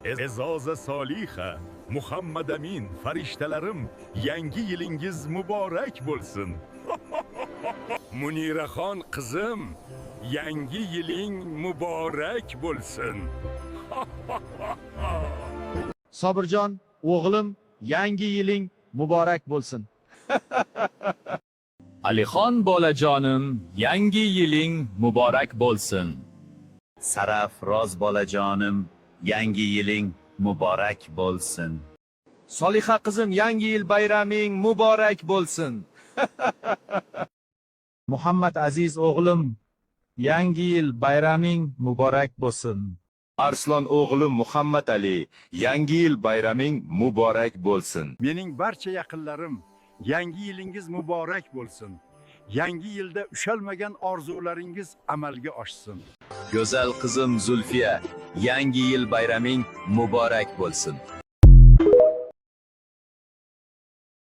Ezoza Soliha, Muhammad Amin, farishtalarim, yangi yilingiz muborak bo'lsin. Muniraxon qizim, yangi yiling muborak bo'lsin. Sobirjon o'g'lim, yangi yiling muborak bo'lsin. Alixon bolajonim, yangi yiling muborak bo'lsin. Sarafroz bolajonim, yangi yiling muborak bo'lsin. Soliha qizim, yangi yil bayraming muborak bo'lsin. Muhammad Aziz o'g'lim, yangi yil bayraming muborak bo'lsin. Arslon o'g'lim Muhammad Ali, yangi yil bayraming muborak bo'lsin. Mening barcha yaqinlarim, yangi yilingiz muborak bo'lsin. Yangi yilda ushalmagan orzularingiz amalga oshsin. Go'zal qizim Zulfiya, yangi yil bayraming muborak bo'lsin.